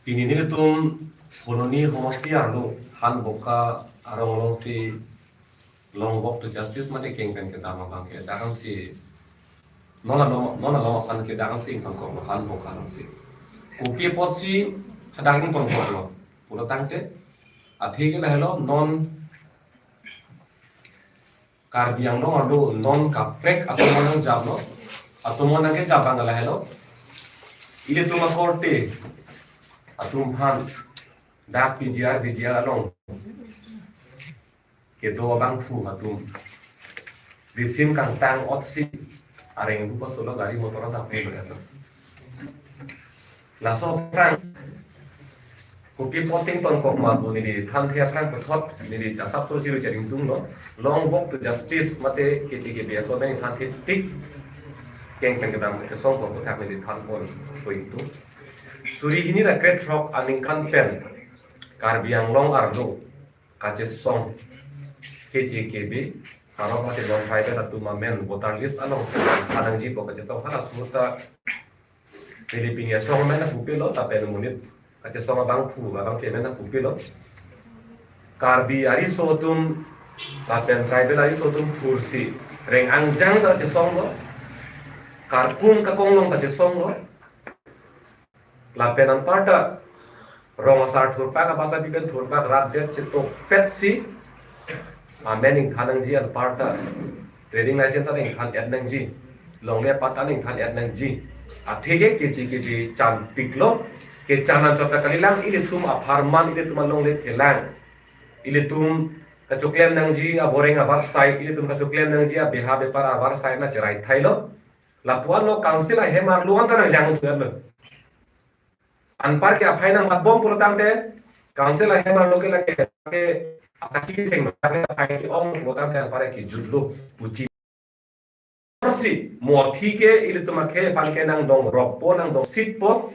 Pini ni tum Poloni homosti arlo han boka arong long si long walk to justice mate keng pen ke dama bang ke dagang si nona no kan ke dagang si kan ko han boka long si kopi pot si hadang ton ko lo pulo tangte athi ke lahelo non kar biang no arlo non kaprek atau monang jab no atau monang ke jabang lahelo ile tuma korte atum han dak PGR along ke do bang fu atum disim kang tang otsi areng bupa solo gari motor tak pe berata la so prang kopi posting ton kok ma bu ni di than thia prang thot ni di asap so jiru charing tung no long walk to justice mate ke chi ke be so nai than thi tik keng keng kadam ke so ko thak ni di than pon so itu suri ini da great rock aning kan pen Karbiang long arlo kace song KJKB karo kace long private atu mamen voter list along anang ji po kace song hala suta Filipina song mena pupilo tapen munit kace song bang pu bang ke mena pupilo Karbi ari sotum tapen tribal ari sotum kursi reng angjang ta kace song lo karkum ka konglong kace song lo lapen an parta rong asar thurpa ka basa biben thurpa rat det chito petsi manning thanang ji al parta trading license aning than adnang ji longle pataning than adnang ji athege ke ji ke bi chan tiklo ke chanan chota kalilang ile tum a farman ile tum longle thelang ile tum ka choklem nang ji a boreng a bar sai ile tum ka choklem nang ji a beha bepar a bar sai na cherai thailo lapuan lo council a hemar luan tanang jang tu anpar ke apai nang bom pulo tangte council ahe mar loke lage ke asaki theng no ake apai ki ong pulo tangte anpar ki judlo puti orsi mo thike ile tuma ke pan ke nang dong ropo nang dong sit po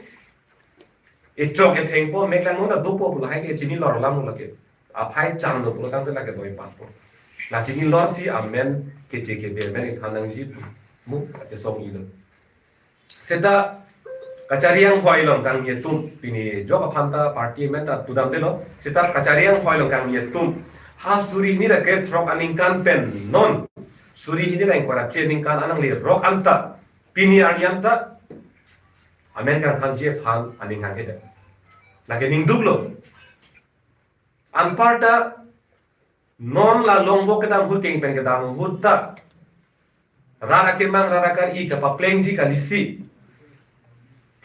itrok ke theng po meklang no na dupo pulo hai ke chini lor lam lage apai cham no pulo tangte lage doi pat po la chini lor si amen ke che ke be men thanang ji mu ate song ilo seta kacariang hoilong kang yetum pini joka phanta party meta tudam delo sita kacariang hoilong kang yetum ha suri ni da get rock aning kan pen non suri ni da ingkora training kan anang li rock anta pini arianta amen kan hanje phan aning han hede lage ning duglo anparta non la longbo kedam huting pen kedam hutta rara kemang rara kar I ka pa plengji ka lisi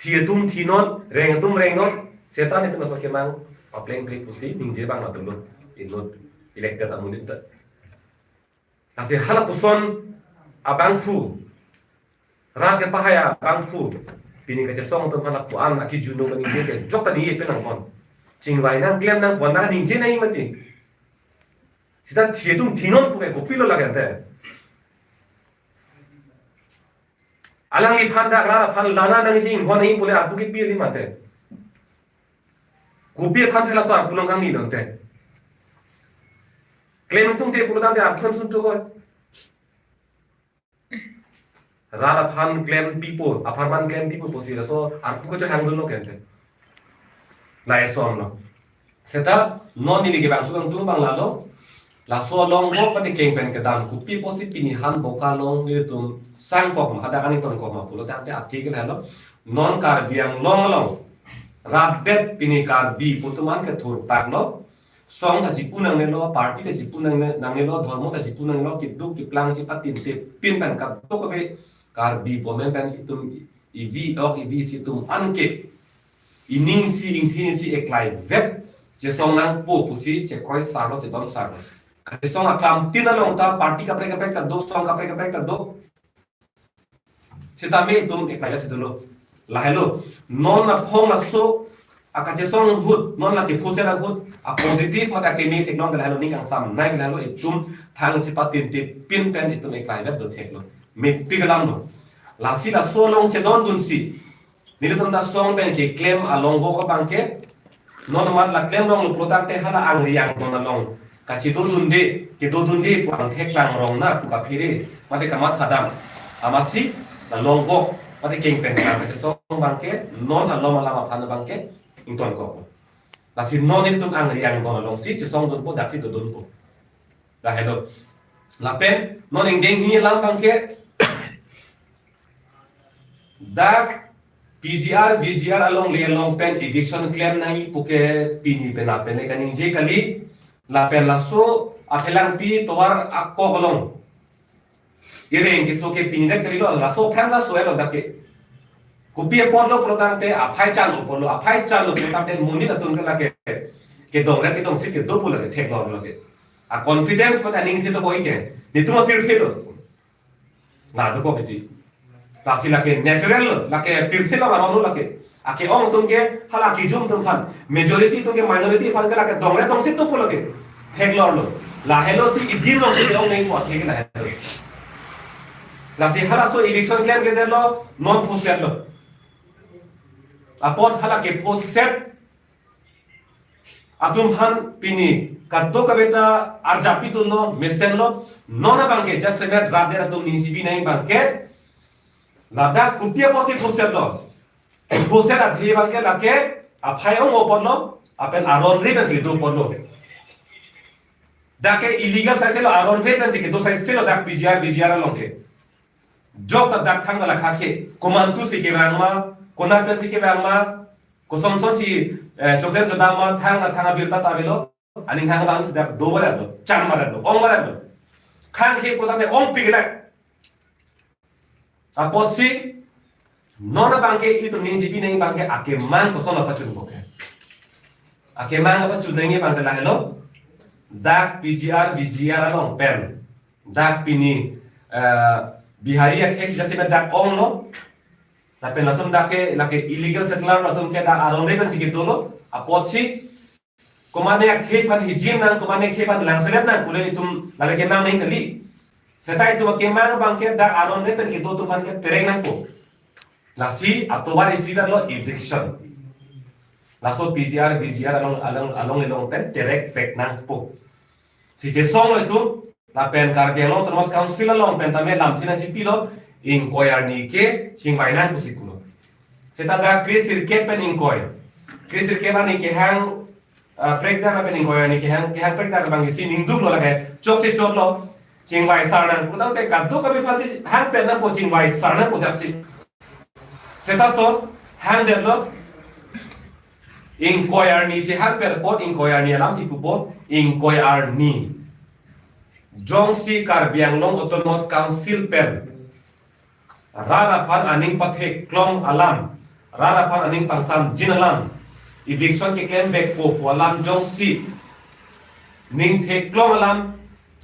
Tietum tinon, rengtum rengon, setan itu masuk kemang, papleng pleng pusi, ningje bang na dulu, inut elected amunit. Asih hala puson abang fu, rak pahaya abang fu, pini kaca song tu hala puan aki juno ningje ke, jok tadi ye penang kon, cingwai nang klem nang pon nang ningje nai mati. Sita tietum tinon puke kopilo lagi ante. Alang li phanda kra phan lana nang ji ho nahi pole abu ke pi li mate kupir phan sela so apulong kang ni lonte claim tung te pulo dam aphan sun to ko rara phan claim people aparman claim people posi so apu ko hang lo kente lai som no seta non ni li ke bang su tu bang la lo la so long bo pati keng pen ke dam kupi posi pini han boka long ni tum sang pok ma ada kan ton ko ma pulo tang te ati ke halo non kar biang long rap det pini kar bi putuman ke thur pak no song ta jipunang ne lo party ta jipunang ne nang ne lo dharmo ta jipunang lo ki du ki plang chi patin te pin pen ka to ko ve kar bi pomen pen itum ivi ok ivi si tum anke ining si ing thin si eklai vet je song nang po pusi che kroi sa lo che dom sa lo ka song aklam tin along ta party ka pre ka do song ka pre ka do sita me tum eklai si dolo la hello non na phong na so akache song hut non la ke phuse la hut a positive mata ke me teknon la hello ni kang sam nai la hello etum thang chi patin ti pin pen etum eklai vet do thek lo me pigalam no la si la so long che don dun si ni le tum da song pen ke claim along bo ko bangke non mat la claim long lo product te hala ang riang don along ka chi do dun de ke do dun de pang thek lang rong na pu ka phire mate ka mat hadam amasi la long bo mate keng pen ka che song bangke non la loma lama phan bangke ington ko la si non tum ang yang ton long si song don po da si don po la hello la pen non ing ding hi lam bang ke da PGR VGR along le long pen eviction claim nai puke pini pena pen le kaning je kali la pen la so akhelang pi towar akko kolong ireng ki so ke pini da kali lo la so phang la so elo da ke kupi pon lo protang te aphai chan lo pon lo aphai chan lo protang te muni da tun ka ke dong ra ke dong si ke do pula ke thek lo ke a confidence pa aning thi to koi ke ni tuma pir phelo na do ko beti kasi lake natural lake pir phelo ma ron lo lake ake ong tum ke hala ki jum tum khan majority tum ke minority khan ke lake dong ra dong si to pula ke thek lo la hello si idin lo si ong nei mo thek la hello la si hala so election claim ke lo non post lo apot hala ke post set atum han pini kaddo kabeta arjapi tunno mesen lo nona bangke just semet radde atum ninsibi nai bangke lada kupia posi post set lo post set athi bangke lake aphai ong opor lo apen aron riben si do por lo dake illegal sai lo aron riben si ke do sai lo dak BGR longke jok ta dak thang la khake komantu si ke bangma kona pen si ke bangma ko somson si choksen jodam ma thang birta ta belo aning hang bang si dak do bara lo cham bara lo ong bara lo khang ke ko ta ong pigla aposi nona bangke itu ninsi bi nei bangke ake man ko sona pachun ko ake man apa chun nei bangke la hello dak PGR VGR along pen dak pini bihari ak ex jase dak ong lo tapi natum dake lake illegal settler natum ke da aron reban si gitu lo apot si komane ak hepan hijin nang komane hepan langselet nang kule itum lale ke nang nei kali seta itu ke man bangke da aron reban gitu tu pan ke tereng nang ko nasi atobar isigar lo eviction laso PGR VGR along pen terek fek nang po si je song lo itu la pen karbiang lo termos council lo pen tame lam thina si pilo inquire ni ke singwai nan pusikulo seta da krisir ke pen inquire krisir ke ban ni ke hang prekda ka pen inquire ni ke hang prekda ka bang si ning duk lo la ke chok si chok lo singwai sarnan putang te kaddu ka bi pasi hang pen na po singwai sarnan po dap si seta to hang de lo inquire ni si hang per pot inquire ni alam si pupo inquire ni jong si karbiang long autonomous council pen rara pan aning pathek klong alam rara pan aning pangsam jin alam eviction ke claim back po alam jong si ning thek klong alam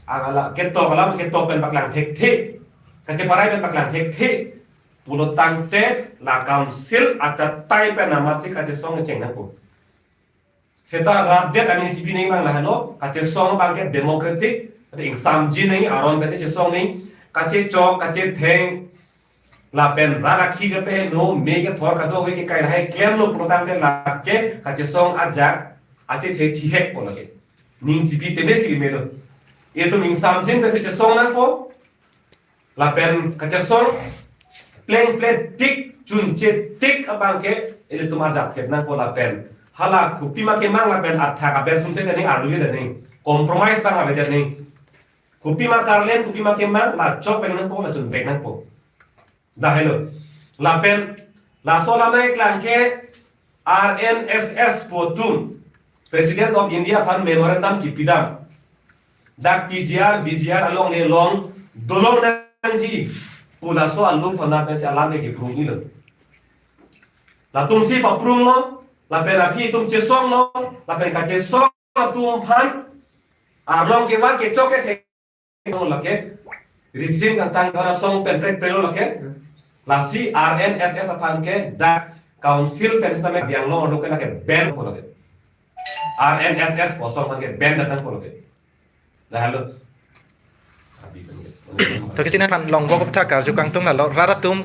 agala keto pen baklang thek the kache parai pen baklang thek the pulo tangte la council acha tai pen amasi kache song cheng na po seta rabet aning sibi nei bang la halo kache song bang ke democratic ing sam jin nei aron be che song nei kache chok kache theng la pen rara khi ke pe no me ke thor ka do ke kai hai klem lo protam ke la ke ka che song aja ache the thi hek ko lage ning ji bi te ne si me lo e to ning sam jin pe che song nan po la pen ka che song pleng play tik chun che tik abang ke e to ma jap ke nan po la pen hala kupi ma ke mang la pen atha ka ber sum se ne arlu ye ne compromise bang la ne kupi ma karlen kupi ma ke mang la chok pe nan po la chun pe nan po da hello la pen la sola mai klan ke RNSS potum President of India pan memorandum ki pidam dak PGR VGR along ne long dolong nang ji pula so alung thona pen se alam ne ki prung ilo la tum si pa prung lo la pen api tum che song lo la pen ka che song tum pan along ke wa ke choke the la ke rizin kan tang kana song pen prek prelo la ke la si RNSS apan ke da council pensame yang lo lo ke la ke ben ko la ke RNSS kosong kan ke ben datang ko la ke da halo to ke sinan long bok ta ka jukang tung la lo rara tum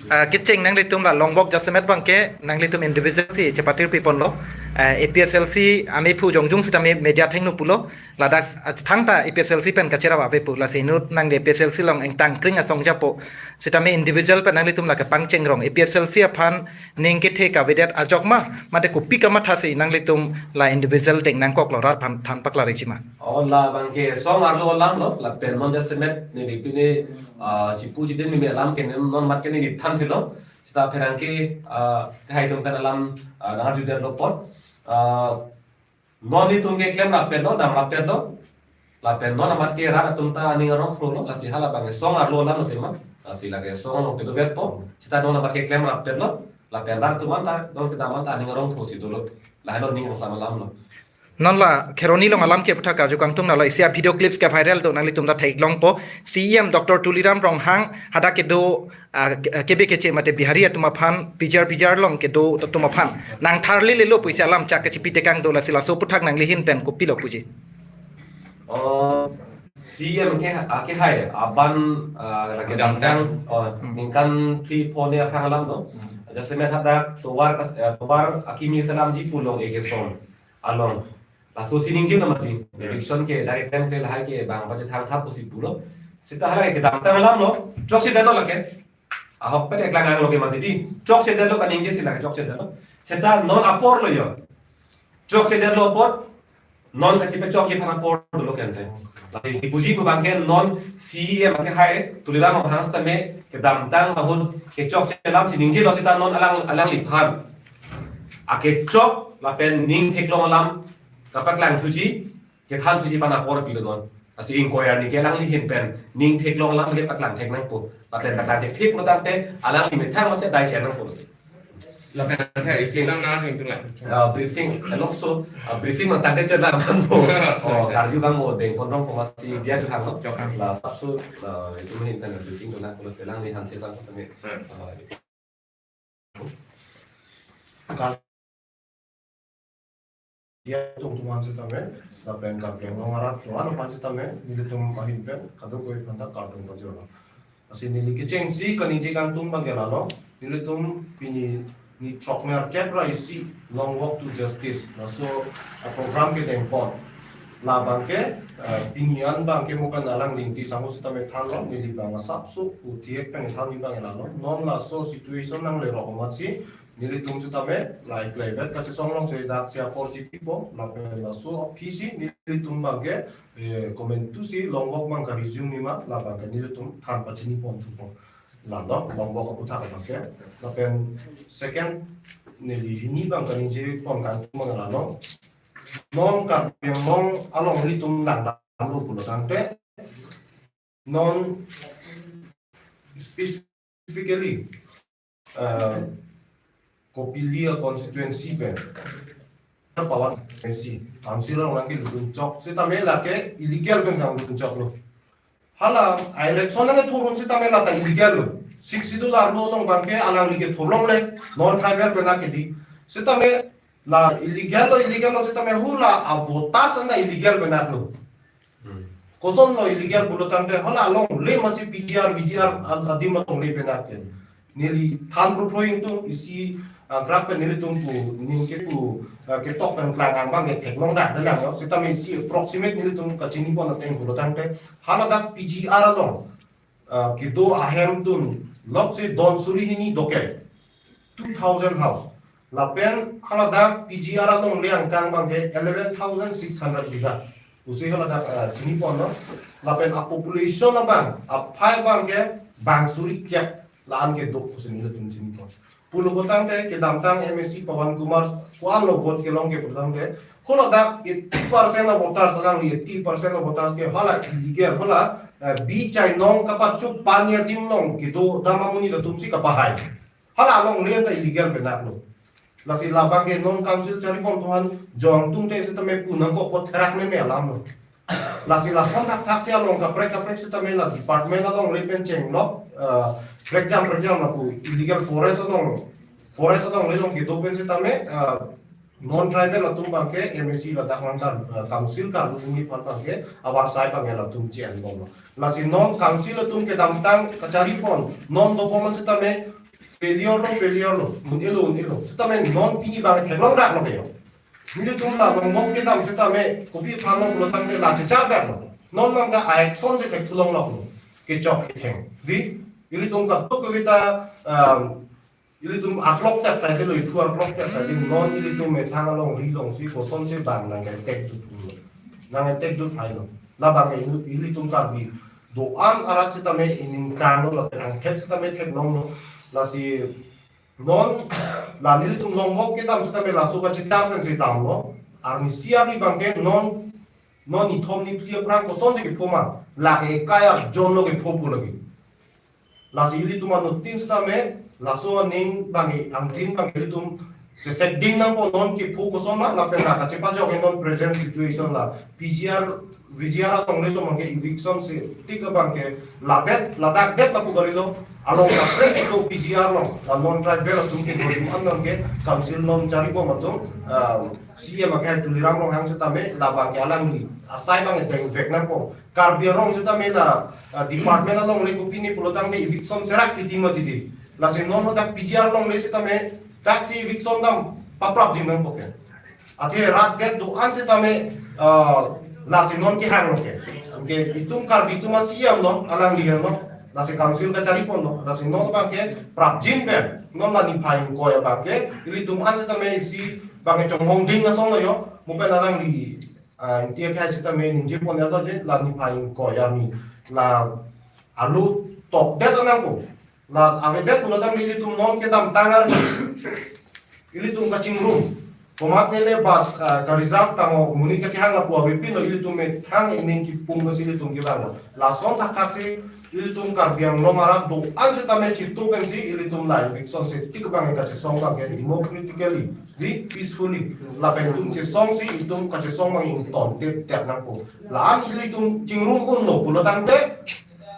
kicing nang litum la longbok jasemet bangke nang litum individual si cepatir pipon lo APSLC ami phu jongjung sita media thengnu pulo ladak thangta APSLC pen kachera ba pu la sinut nang de APSLC long eng tang kring asong japo sita me individual pen nang litum la ka pangcheng rong APSLC aphan ning ke the ka vedet ajokma mate ko pikama thasi nang litum la individual teng nang kok lo rat phan than pakla rechima la bangke song arlo lam lo la pen mon jasemet ni dipine chipu jiden ni melam ke non mat ke ni than thilo sita pherangke hai tum kan alam na juder lo pot non ni tum ke klem la pen lo dam la pen lo la pen non amat ke ra tum ta ni ngarong pro lo la si hala bangke song arlo lam lo tema si la ke song lo ke do vet po sita non amat ke klem la pen lo la pen ra tum ta non kita man ta ni ngarong pro si do lo la lo ni sama lam lo non la kheroni long alam ke putha ka ju kangtung na la isia video clips ka viral do nang litum da thaik long po CM Dr. Tuliram rong hang hada ke do kebe ke che mate bihari atuma phan pijar long ke do tuma phan nang tharli le lo puisa lam chak ke chipite kang do la sila so puthak nang lihin pen ko pilo puji CM ke hai aban la ke dam tang ningkan pri phone apang lam no jase me hada tobar akimi salam ji pulong ege son along la so sining ji namati election ke direct time ke lahai ke bang pa thang thap pusi pulo sita hala ke dam tang lam lo chok se dalo lake a hok pe ekla ngang lo ke mati di chok se dalo ka ninge sila chok se dalo sita non apor lo yo chok se dalo apor non ka sipe chok ke phana apor lo kente la ki buji ko bang ke non CM ke hai tuliram hanas ta me ke dam tang bahut ke chok se lam sining ji lo sita non alang li phan a ke chok la pen ning thek long lam kapak lang tuji ke than tuji pana por pilo non asi ing koyar ni ke lang li hin pen ning thek long lam ke paklang thek nang pu la pen kata thek no tam te alang li thang ma se dai chen nang pu là phải thể ý xin lắm nào thì tương lại briefing and also briefing man tang te chen la man mo kar ju bang mo deng pon rong ko si dia ju hang no la sap su itu hin tan briefing do na ko se lang li han se sang ko me dia tungtungan sitame la pen ka pen ngarat to ano pan sitame nilitum mahin pen kado ko panta karton bajona asin nili kiceng si kani je gantung bangela no nilitum pini ni chokmer kepra isi long walk to justice na so a program ke dengpon la bangke pinian bangke mukan alang lingti sango sitame thalo nili banga sapsu utiek pen thalo bangela no non la so situation nang le rokomat si nilitum sitame like levet ka songlong se dak sia porti tipo la la so pc nilitum bangke komentu si long walk bang ka resume ni ma la bangke nilitum than pachini pon tupo la no long walk ko thak bangke la pen second nili hini bang ka ni je pon kan mangala no non ka yang non along litum lang lang lo pulo tante non specifically Kopilia constituency pen pawan pensi amsira orang ke lutun chok sitame la ke illegal pen sang lutun chok lo hala election na thurun sitame la ta illegal lo siksidu lar lo tong bangke alang lige thulong le non tribal pen ke di sitame la illegal lo sitame hula a votas na illegal pen lo koson lo illegal bulo tante hala long le masi PGR VGR adim tong le pen ke nili than group roing tu isi grab pen nili tumpu ningke pu ke tok pen klang bang ke thek long dak dalam no sita me si approximate nili tum ka chini pon teng bulo tante hala dak PGR along ke do ahem tun lok se don suri hini doke 2000 house la pen hala dak PGR along liang kang bang ke 11600 biga usi hala dak chini pon no la pen a population na bang a phai bang ke bang suri kep laan ke dok kusin nila tum chini pon pulo botang de ke damtang MSC Pawan Kumar kuan lo vote ke long ke botang de hola dak 80% of voters lang 80% of voters ke hala illegal hala bi chai nong kapat chup panya dim long ke do dama muni da tum si ka bahai hala long len ta illegal benak lo lasi labang ke non council chari pon tuhan jong tum te se tame punang ko pot thrak me alam lo lasi la son tak sia long ka prek se tame la department long le pen cheng lo for example na ku illegal forest along le long ke do pen se tame non tribal la tum bang ke MSC la tak lang council ka lu ni pan bang ke awar sai bang la tum chen bong la si non council la tum ke dam tang ka chari pon non document se tame failure lo un elo sita me non pini bang theklong dak lo ke ni tum la long mok ke dam sita me kopi phang lo tang de la cha dak lo non mang ka action se thek tulong lo ke chok ke theng di ili tum ka to ke ta ili tum aklok tak sai de lo thu aklok tak sai de non ili tum me thang long ri long si ko son se bang nang ke tek tu tu nang tek tu thai lo la bang ili tum ka bi do an arat sita me inin kan lo la ang ket sita me thek long lo la si non la nili tum long mok ke tam sita me la so ka chitam kan se tam lo armi sia ni bang ke non ni thom ni plia prang ko son ke poma la ke kaya jon lo ke phopu lagi la si ili tum no tin sita me la so ning bang ang tin bang ili tum se set ding nang po non ke phu ko so ma la pe na ka che pa jo ke non present situation la PGR VGR tong le to mang ke eviction se tik bang ke la dak det la pu gari lo along the break to PGR long la non tribal tum ke do an non ke council non cari po matung CM ka tuliram long hang setame la bang ke alang ni asai bang deng vek nang po karbia rong setame la department along le ko pini pulotang me eviction serak ti timoti di la se non dak PGR long le setame taxi eviction dam paprap di nang po ke athe rat get do an setame la se non ki hang lo ke itum karbi tuma CM no alang lian no la se council ka cari pon no la se non bang ke prap jin ben non la ni pain ko ya bang ke ili tum an setame si bang ke chong hong ding na song lo yo mo pe alang li intia ka setame ninje pon ya do je la ni pain ko ya mi la alu tok det nang ko la ave det pulo tang ili tum non ke dam tangar ili tum ka chingrum komat nele bas ka reserve tango muni ka chang la po ave pin ili tum me thang inin ki pung no sili tum ki bang la son ta ka se ili tum kar biang lo mara do an se tame chip tu kan si ili tum la eviction se tik bang ka che song bang ke democratically di peacefully la pen tum che song si itum ka che song bang in ton te te na ko la an ili tum chingrum un no pulo tang te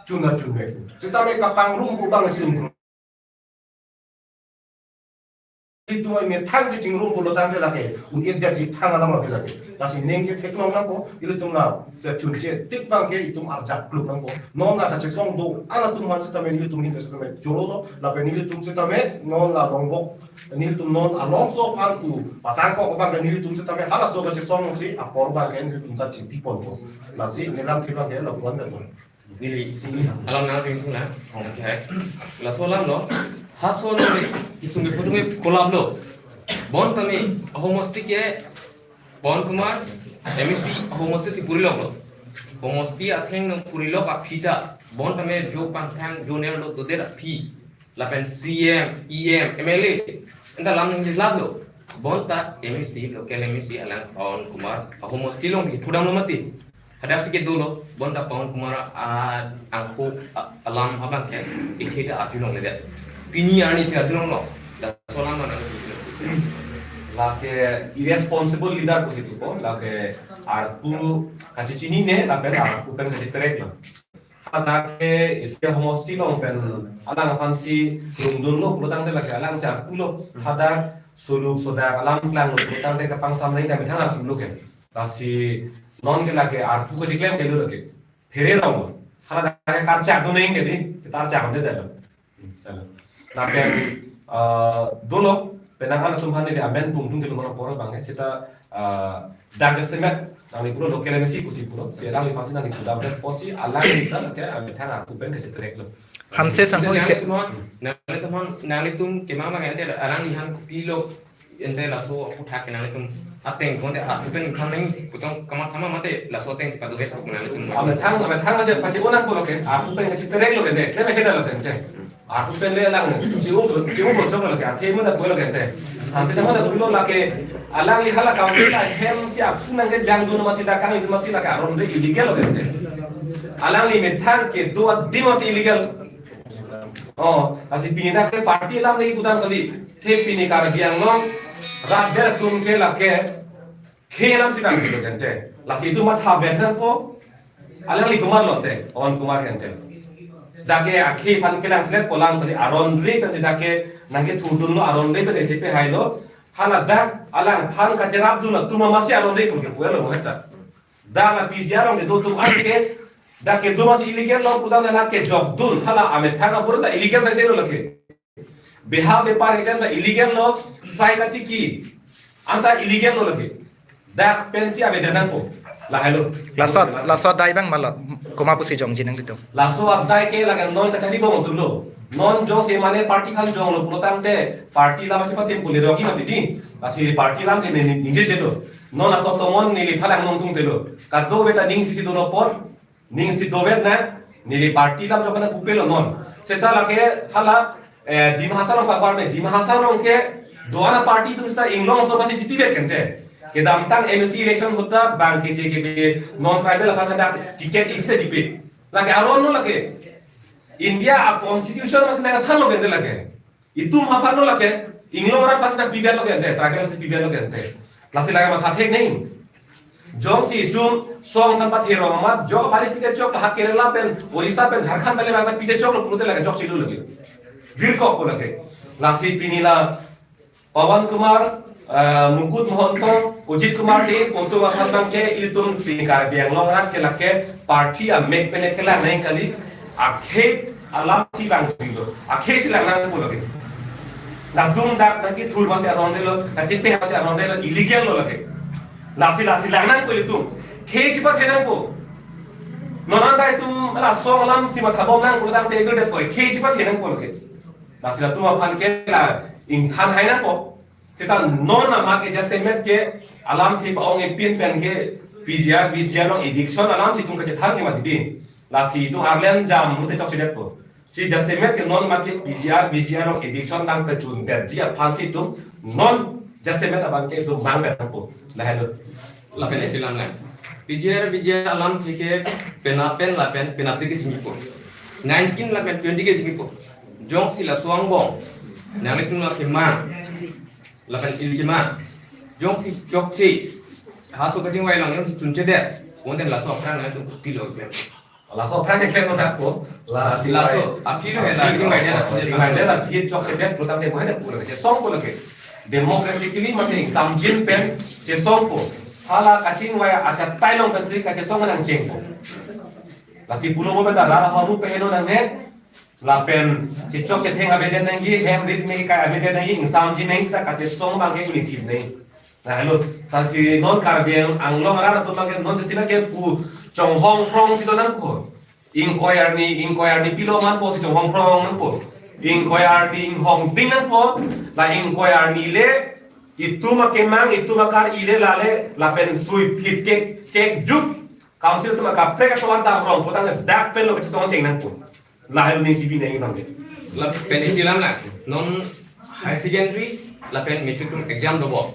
chuna chune se tame ka pang rum bu bang sim itu me thang si chingrum pulo tang te la ke un et de thang ala ma ke la ke la si neng ke theklong na ko ili tum la se chun che tik bang ke itum arjak klub na ko non la ka che song do ala tum man se tame ili tum hin se tame joro la pe ili tum se tame non la longbok ili tum non along so pan tu pasang ko bang ke ili tum se tame hala so ka che song si a por ba ke ili tum ta chi people ko la si nelam ke bang ke la kon da ko Nili sini alam na ring tula okay la so lam lo haso no isunge putunge kolab lo bon tami homosti ke bon kumar MEC homosti puri lo homosti atheng no puri lo ka phita bon tame jo pan thang jo ne lo to der phi la pen CM EM MLA enda lam ni lab lo bon ta MEC lo ke MEC alang bon kumar homosti long ki pudam lo mati ada sikit dulu bonda Pawan Kumara angku alam abang ke ikita ajulong lede pini ani si ajulong lo da solama na la ke irresponsible leader ko situ ko la ke artu kachi chini ne la pe artu pen kachi trek la ada ke iske homosti long pen alang fansi rundun lo pulutang de la ke alang si artu lo ada suluk soda alam klang lo pulutang de kapang samlai da mithang artu lo ke la si non के लाके आर को जिक्लेम के लो के फेरे रहो खाना दाके खर्चा तो नहीं के दी तार चा हमने दे लो चलो लाके दो लोग पेनांगा तुम हाने ले अमेन तुम के लोगों पोरो बांगे सेता दागे सेमेट नानी पुरो लोकल एमसी कुसी पुरो सेला ले फांसी नानी कुदा बे पोची अल्लाह निता लके अमे थाना कुपेन के चित्रेक लो हमसे संग nali tum ke mama kan te alang lihan pi lo ente la so uthak ke nali tum ateng konde apen khameng putong kama thama mate la so teng sipadu vet ko nali tum अमे थांग से पची ओना पोलो के आपु पेन के चित्रेक लो के ने क्लेम हेदा लो के आपु पेन ले लांग चिउ बोल चो लो के थे मुदा कोलो के ते हमसे तमा दा बुलो लाके alang li hala kaun ta hem si आपु नंग के जांग दुनो मसी दा कांग दु मसी ला का रोन रे इलीगल के ते alang li में थांग के दो दि मसी illegal así pinita ke party lam nahi kudan kali the pini kar biang long rat ber tum ke la ke khelam si bang ke kente la si tu mat ha vedan po alang li kumar lote on kumar kente dake akhi pan ke lang slet polang kali aron re ka si dake nangke thudun lo aron re pe se pe hai lo hala dak alang pan ka cherap du na tuma masi aron re ko ke puelo mo heta da la pizarong de do tum anke dake do masi illegal lo kudan na ke job dun hala ame thanga pura da illegal sa se lo lake beha bepar item da illegal lo sai ka tiki anta illegal lo lagi dak pensi abedanan po la hello lasot dai bang malot koma pusi jongji nanglitum laso abdai ke laga non ka chari bong tulo non jo se mane party kan jong lo pulotam te party la masi patim puli rogi mati din asi party lam ke nije jedo non aso tomon ni li phalang nom tung telo ka do beta ning sisi do no por ning si do vet na ni li party lam jo kana pupelo non seta la ke hala dim hasan ka bar me dim hasan ke doana party tum sta inglong so pasi jipi vet kente ke dam tang MSC election hota bank ke je ke non tribal apa tanda ticket iste dipe la ke aron no la ke India a constitution mas na than lo gende la ke itum hafar no la ke inglong ra pas na piver lo gende tribal se piver lo gende lasi laga ma thek nei jong si tum song kan pa thero ma jo pari pite chok ha Kerala pen Orissa pen Jharkhand tale ma pite chok lo pulote laga chok chilu lage vir kok ko lage lasi pinila Pawan Kumar Mukut Mohanto Ujit Kumar de Poto Asam ke itum pinikar biang long rat ke lake party a mek pene kela nei kali akhe alam si bang dilo akhe si lagna ko lage na dum dak na ki thur ma se aronde lo na chipe ha se aronde lo illegal lo lage lasi lagna ko itum khe chi pa thena ko nonan dai tum la song lam si ma thabom nang ko dam te gede ko khe chi pa thena ko lage lasi la tum aphan ke la ing than hai na ko kita non ama ke jase met ke alam thi paong ek pin pen ke PGR no addiction alam thi tum ka than ke ma din la si tum arlen jam mu te chok sidet ko si jase met ke non ma ke PGR no addiction nang ka chun ber ji aphan si tum non jase met aban ke tum mang ber ko la hello la pen isilam na PGR alam thike pen la pen penati ke jingi ko 19 la pen 20 ke jingi ko jong sila suang bong nang tung la ke ma la pen iljima jong si jok si haso ka jing wai long yang si chun chede wonten la so prang na tu kilo ke la so phan ke no tak ko la si la so akilo he la jing wai dia jing wai dia la thi chok ke det protam te ko hene ko lage song ko lage democratically mate sam jin pen je song ko hala kasing wai acha tailong pen sri ka je song nang jing ko la si pulo mo beta la ha ru pe no nang ne la pen si chok che theng abeden nang gi hem rit me ka abeden nang gi sam jin nang sta ka je song ba ke ni tip nei na hello ta si non kar bien anglong ra to bang non je sina ke pu chong hong prong si to nang ko in koyar ni pilo man po si chong hong prong nang po in koyar ni in hong ding nang po la in koyar ni le ituma kemang ituma kar ile la le la pen sui phit ke juk council tuma ka pre ka to da from po tang dak pen lo ke song cheng nang po la hel ni sibi nei nang la pen isilam na non high secondary la pen metric exam do bo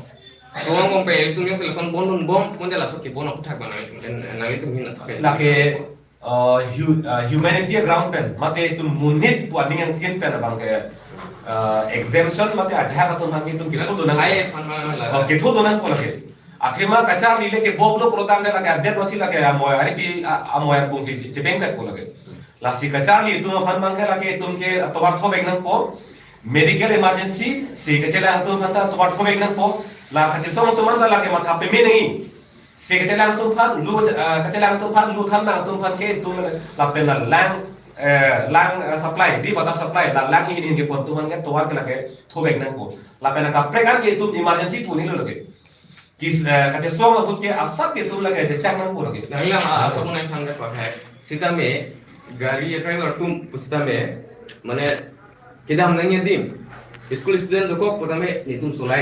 soang bong pe tum yang seleson bonun bom pun de la so ki bono puthak bana tum na tum hin na thake la ke humanity ground pen mate tum munit pu aning yang thin pen abang ke exemption mate ajha ka tum hangi tum kitho do na hai fan ma la kitho do na ko la ke akhema kasar lile ke boblo protam ne la ke adet wasi la ke amoy ari pi amoy bung si chepeng ka ko la ke la si kachar li tum fan mang ke la ke tum ke tobar tho bek nang po medical emergency si ke chela tum han ta tobar tho bek nang po la ka song tum man la ke matha pe me nei si ke chela tum phan lu ka chela tum phan lu tham na tum phan ke tum la pen la lang supply di water supply la lang in ke pon tum man ke tobar ke la ke tho bek nang po la pen ka prekan ke tum emergency pu ni lo ke kis ka song ma ke asap ke tum la ke chang nang po lo ke nangla asa mun ai phang ka pa sita me gari driver tum pusita me mane kidam nang yedim school student ko potame ni tum solai